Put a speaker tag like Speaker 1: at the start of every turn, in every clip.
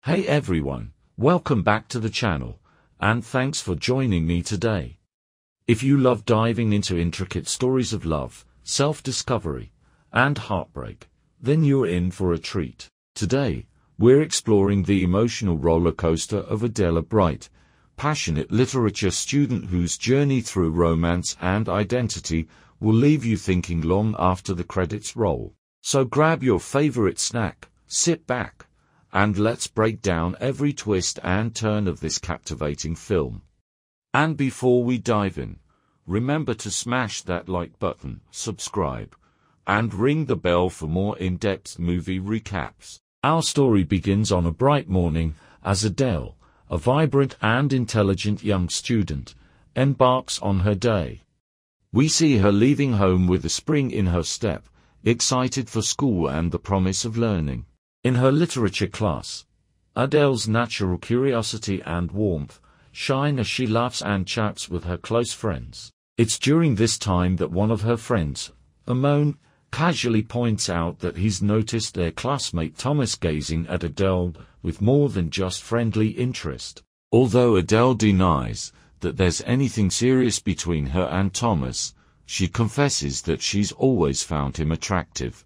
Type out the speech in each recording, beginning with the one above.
Speaker 1: Hey everyone, welcome back to the channel, and thanks for joining me today. If you love diving into intricate stories of love, self-discovery, and heartbreak, then you're in for a treat. Today, we're exploring the emotional roller coaster of Adele, a bright, passionate literature student whose journey through romance and identity will leave you thinking long after the credits roll. So grab your favorite snack, sit back, and let's break down every twist and turn of this captivating film. And before we dive in, remember to smash that like button, subscribe, and ring the bell for more in-depth movie recaps. Our story begins on a bright morning as Adele, a vibrant and intelligent young student, embarks on her day. We see her leaving home with a spring in her step, excited for school and the promise of learning. In her literature class, Adele's natural curiosity and warmth shine as she laughs and chats with her close friends. It's during this time that one of her friends, Amon, casually points out that he's noticed their classmate Thomas gazing at Adele with more than just friendly interest. Although Adele denies that there's anything serious between her and Thomas, she confesses that she's always found him attractive.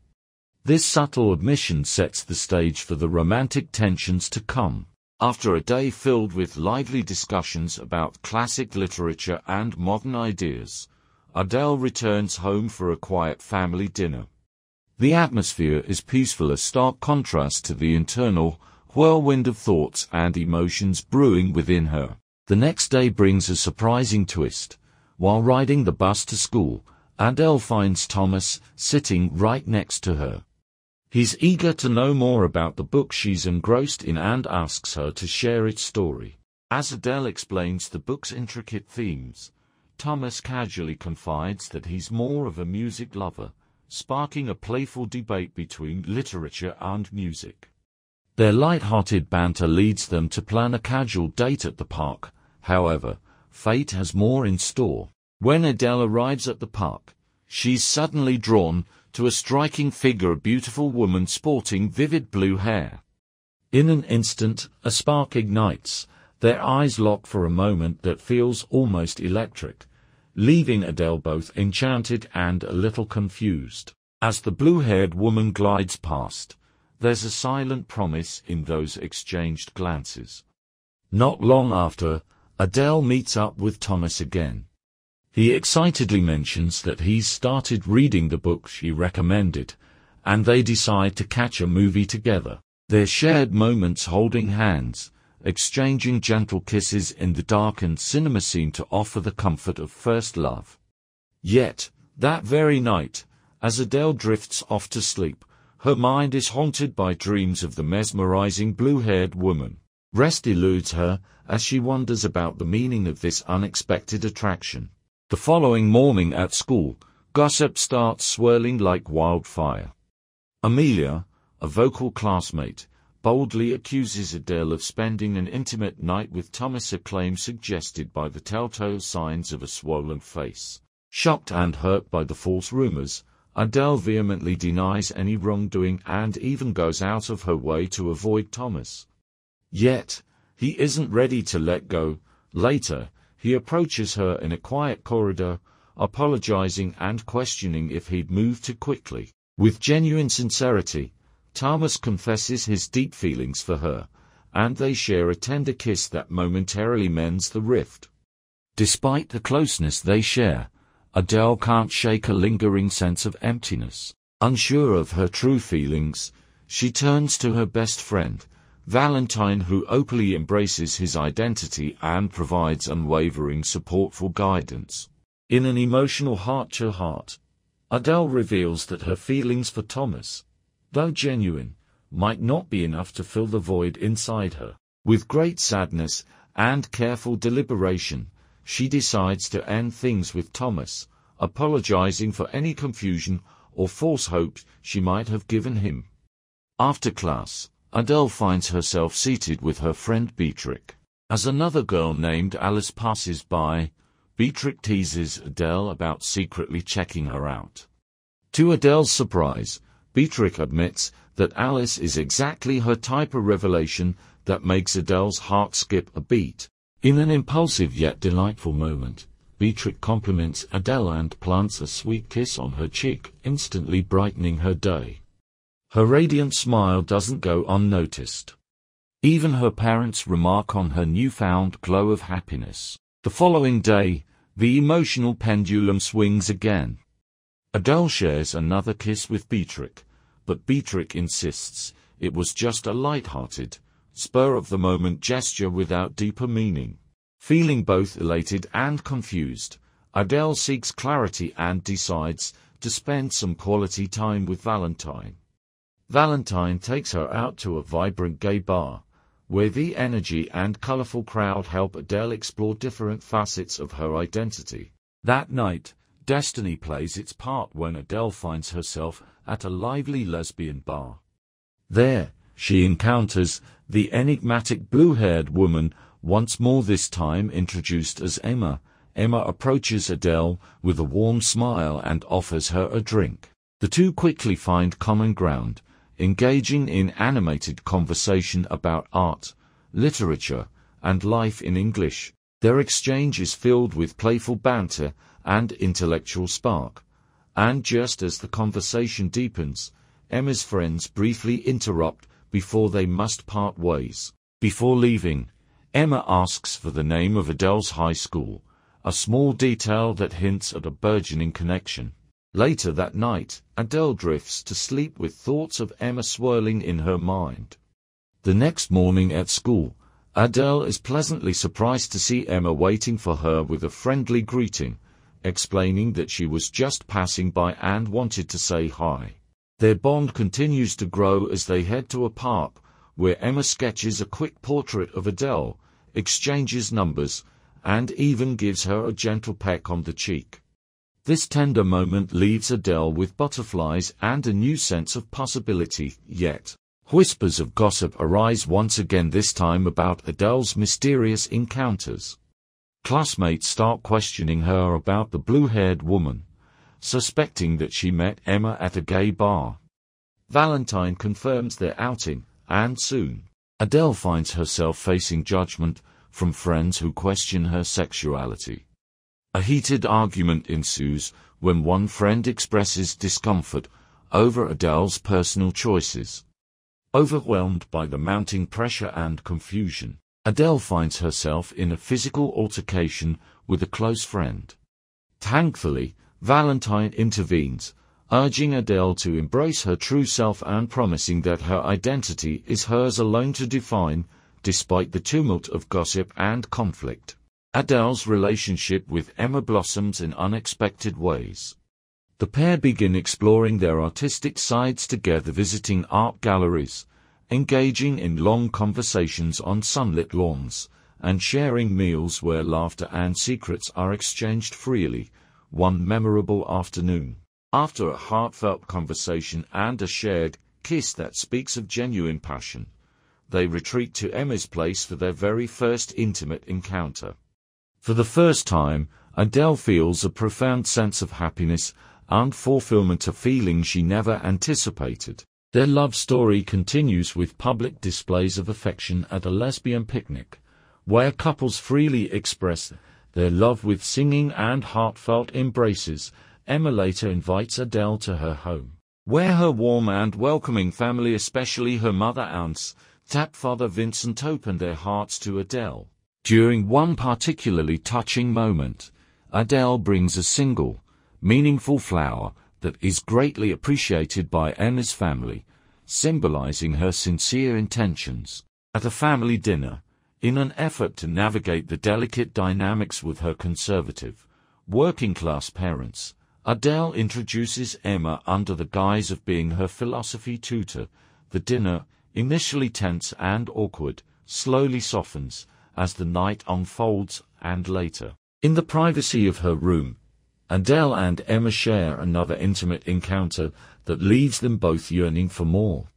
Speaker 1: This subtle admission sets the stage for the romantic tensions to come. After a day filled with lively discussions about classic literature and modern ideas, Adele returns home for a quiet family dinner. The atmosphere is peaceful, a stark contrast to the internal whirlwind of thoughts and emotions brewing within her. The next day brings a surprising twist. While riding the bus to school, Adele finds Thomas sitting right next to her. He's eager to know more about the book she's engrossed in and asks her to share its story. As Adele explains the book's intricate themes, Thomas casually confides that he's more of a music lover, sparking a playful debate between literature and music. Their light-hearted banter leads them to plan a casual date at the park. However, fate has more in store. When Adele arrives at the park, she's suddenly drawn to a striking figure, a beautiful woman sporting vivid blue hair. In an instant, a spark ignites. Their eyes lock for a moment that feels almost electric, leaving Adele both enchanted and a little confused. As the blue-haired woman glides past, there's a silent promise in those exchanged glances. Not long after, Adele meets up with Thomas again. He excitedly mentions that he's started reading the book she recommended, and they decide to catch a movie together. Their shared moments holding hands, exchanging gentle kisses in the darkened cinema seem to offer the comfort of first love. Yet, that very night, as Adele drifts off to sleep, her mind is haunted by dreams of the mesmerizing blue-haired woman. Rest eludes her as she wonders about the meaning of this unexpected attraction. The following morning at school, gossip starts swirling like wildfire. Amelia, a vocal classmate, boldly accuses Adele of spending an intimate night with Thomas, a claim suggested by the telltale signs of a swollen face. Shocked and hurt by the false rumors, Adele vehemently denies any wrongdoing and even goes out of her way to avoid Thomas. Yet, he isn't ready to let go. Later, he approaches her in a quiet corridor, apologizing and questioning if he'd moved too quickly. With genuine sincerity, Thomas confesses his deep feelings for her, and they share a tender kiss that momentarily mends the rift. Despite the closeness they share, Adele can't shake a lingering sense of emptiness. Unsure of her true feelings, she turns to her best friend, Valentine, who openly embraces his identity and provides unwavering support for guidance. In an emotional heart-to-heart, Adele reveals that her feelings for Thomas, though genuine, might not be enough to fill the void inside her. With great sadness and careful deliberation, she decides to end things with Thomas, apologizing for any confusion or false hopes she might have given him. After class, Adele finds herself seated with her friend Beatrix. As another girl named Alice passes by, Beatrix teases Adele about secretly checking her out. To Adele's surprise, Beatrix admits that Alice is exactly her type, a revelation that makes Adele's heart skip a beat. In an impulsive yet delightful moment, Beatrix compliments Adele and plants a sweet kiss on her cheek, instantly brightening her day. Her radiant smile doesn't go unnoticed. Even her parents remark on her newfound glow of happiness. The following day, the emotional pendulum swings again. Adele shares another kiss with Beatrix, but Beatrix insists it was just a light-hearted, spur-of-the-moment gesture without deeper meaning. Feeling both elated and confused, Adele seeks clarity and decides to spend some quality time with Valentine. Valentine takes her out to a vibrant gay bar, where the energy and colorful crowd help Adele explore different facets of her identity. That night, destiny plays its part when Adele finds herself at a lively lesbian bar. There, she encounters the enigmatic blue-haired woman, once more this time introduced as Emma. Emma approaches Adele with a warm smile and offers her a drink. The two quickly find common ground, engaging in animated conversation about art, literature, and life in English. Their exchange is filled with playful banter and intellectual spark. And just as the conversation deepens, Emma's friends briefly interrupt before they must part ways. Before leaving, Emma asks for the name of Adele's high school, a small detail that hints at a burgeoning connection. Later that night, Adele drifts to sleep with thoughts of Emma swirling in her mind. The next morning at school, Adele is pleasantly surprised to see Emma waiting for her with a friendly greeting, explaining that she was just passing by and wanted to say hi. Their bond continues to grow as they head to a park, where Emma sketches a quick portrait of Adele, exchanges numbers, and even gives her a gentle peck on the cheek. This tender moment leaves Adele with butterflies and a new sense of possibility, yet whispers of gossip arise once again, this time about Adele's mysterious encounters. Classmates start questioning her about the blue-haired woman, suspecting that she met Emma at a gay bar. Valentine confirms their outing, and soon, Adele finds herself facing judgment from friends who question her sexuality. A heated argument ensues when one friend expresses discomfort over Adele's personal choices. Overwhelmed by the mounting pressure and confusion, Adele finds herself in a physical altercation with a close friend. Thankfully, Valentine intervenes, urging Adele to embrace her true self and promising that her identity is hers alone to define, despite the tumult of gossip and conflict. Adele's relationship with Emma blossoms in unexpected ways. The pair begin exploring their artistic sides together, visiting art galleries, engaging in long conversations on sunlit lawns, and sharing meals where laughter and secrets are exchanged freely. One memorable afternoon, after a heartfelt conversation and a shared kiss that speaks of genuine passion, they retreat to Emma's place for their very first intimate encounter. For the first time, Adele feels a profound sense of happiness and fulfillment, a feeling she never anticipated. Their love story continues with public displays of affection at a lesbian picnic, where couples freely express their love with singing and heartfelt embraces. Emma later invites Adele to her home, where her warm and welcoming family, especially her mother and stepfather Vincent, open their hearts to Adele. During one particularly touching moment, Adele brings a single, meaningful flower that is greatly appreciated by Emma's family, symbolizing her sincere intentions. At a family dinner, in an effort to navigate the delicate dynamics with her conservative, working-class parents, Adele introduces Emma under the guise of being her philosophy tutor. The dinner, initially tense and awkward, slowly softens as the night unfolds, and later, in the privacy of her room, Adele and Emma share another intimate encounter that leaves them both yearning for more.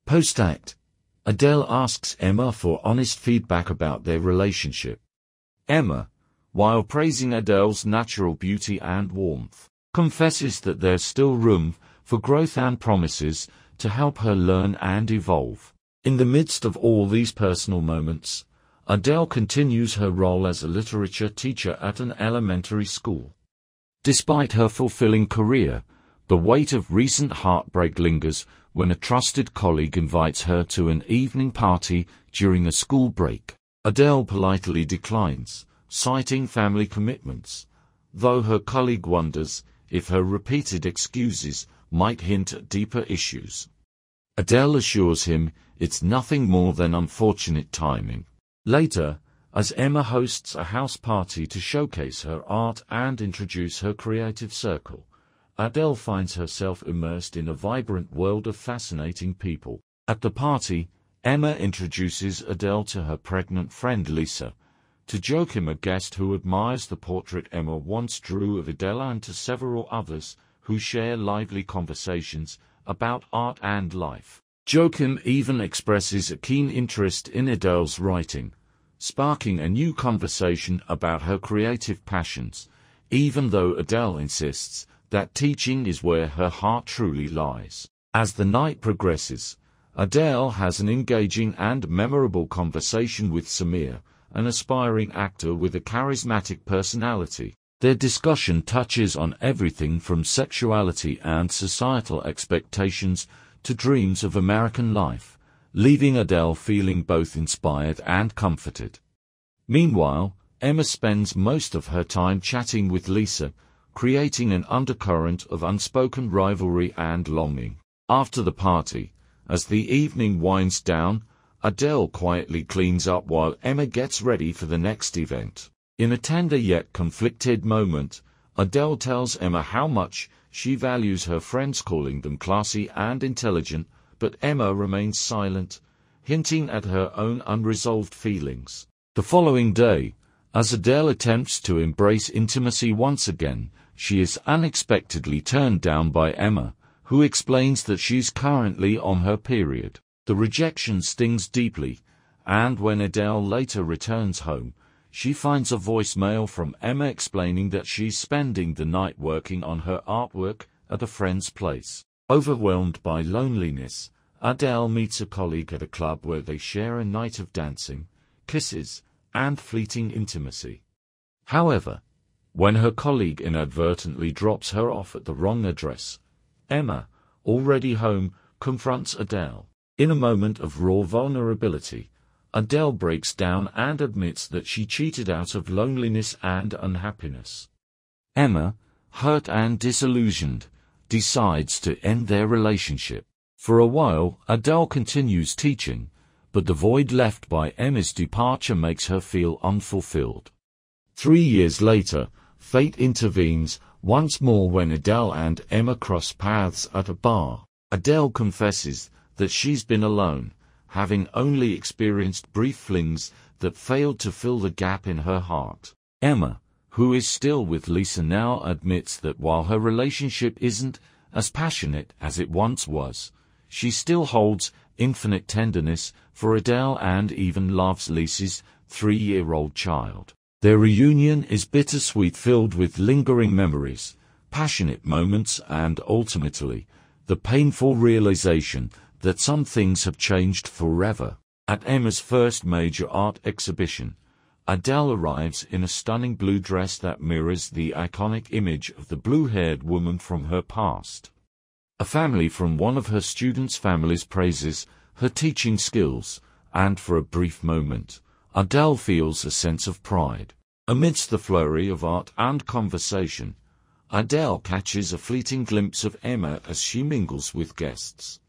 Speaker 1: Post-act, Adele asks Emma for honest feedback about their relationship. Emma, while praising Adele's natural beauty and warmth, confesses that there's still room for growth and promises to help her learn and evolve. In the midst of all these personal moments, Adele continues her role as a literature teacher at an elementary school. Despite her fulfilling career, the weight of recent heartbreak lingers when a trusted colleague invites her to an evening party during a school break. Adele politely declines, citing family commitments, though her colleague wonders if her repeated excuses might hint at deeper issues. Adele assures him it's nothing more than unfortunate timing. Later, as Emma hosts a house party to showcase her art and introduce her creative circle, Adele finds herself immersed in a vibrant world of fascinating people. At the party, Emma introduces Adele to her pregnant friend Lisa, to Joachim, a guest who admires the portrait Emma once drew of Adele, and to several others who share lively conversations about art and life. Joachim even expresses a keen interest in Adele's writing, sparking a new conversation about her creative passions, even though Adele insists that teaching is where her heart truly lies. As the night progresses, Adele has an engaging and memorable conversation with Samir, an aspiring actor with a charismatic personality. Their discussion touches on everything from sexuality and societal expectations to dreams of American life, leaving Adele feeling both inspired and comforted. Meanwhile, Emma spends most of her time chatting with Lisa, creating an undercurrent of unspoken rivalry and longing. After the party, as the evening winds down, Adele quietly cleans up while Emma gets ready for the next event. In a tender yet conflicted moment, Adele tells Emma how much she values her friends, calling them classy and intelligent, but Emma remains silent, hinting at her own unresolved feelings. The following day, as Adele attempts to embrace intimacy once again, she is unexpectedly turned down by Emma, who explains that she's currently on her period. The rejection stings deeply, and when Adele later returns home, she finds a voicemail from Emma explaining that she's spending the night working on her artwork at a friend's place. Overwhelmed by loneliness, Adele meets a colleague at a club where they share a night of dancing, kisses, and fleeting intimacy. However, when her colleague inadvertently drops her off at the wrong address, Emma, already home, confronts Adele. In a moment of raw vulnerability, Adele breaks down and admits that she cheated out of loneliness and unhappiness. Emma, hurt and disillusioned, decides to end their relationship. For a while, Adele continues teaching, but the void left by Emma's departure makes her feel unfulfilled. 3 years later, fate intervenes once more when Adele and Emma cross paths at a bar. Adele confesses that she's been alone, having only experienced brief flings that failed to fill the gap in her heart. Emma, who is still with Lisa now, admits that while her relationship isn't as passionate as it once was, she still holds infinite tenderness for Adele and even loves Lisa's 3-year-old child. Their reunion is bittersweet, filled with lingering memories, passionate moments, and ultimately, the painful realization that some things have changed forever. At Emma's first major art exhibition, Adele arrives in a stunning blue dress that mirrors the iconic image of the blue-haired woman from her past. A family from one of her students' families praises her teaching skills, and for a brief moment, Adele feels a sense of pride. Amidst the flurry of art and conversation, Adele catches a fleeting glimpse of Emma as she mingles with guests.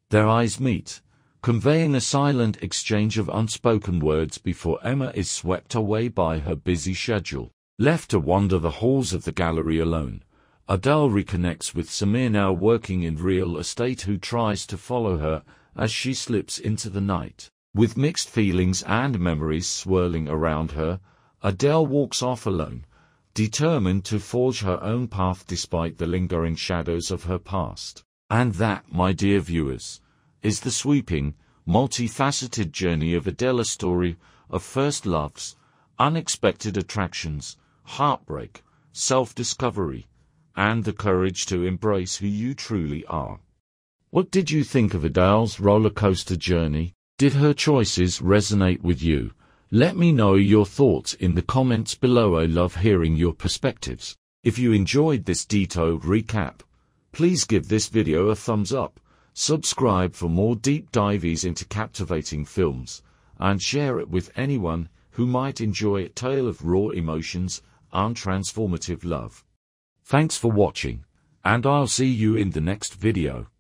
Speaker 1: Their eyes meet, conveying a silent exchange of unspoken words before Emma is swept away by her busy schedule. Left to wander the halls of the gallery alone, Adele reconnects with Samir, now working in real estate, who tries to follow her as she slips into the night. With mixed feelings and memories swirling around her, Adele walks off alone, determined to forge her own path despite the lingering shadows of her past. And that, my dear viewers, is the sweeping, multifaceted journey of Adele, a story of first loves, unexpected attractions, heartbreak, self-discovery, and the courage to embrace who you truly are. What did you think of Adele's roller coaster journey? Did her choices resonate with you? Let me know your thoughts in the comments below. I love hearing your perspectives. If you enjoyed this detailed recap, please give this video a thumbs up, subscribe for more deep dives into captivating films, and share it with anyone who might enjoy a tale of raw emotions and transformative love. Thanks for watching, and I'll see you in the next video.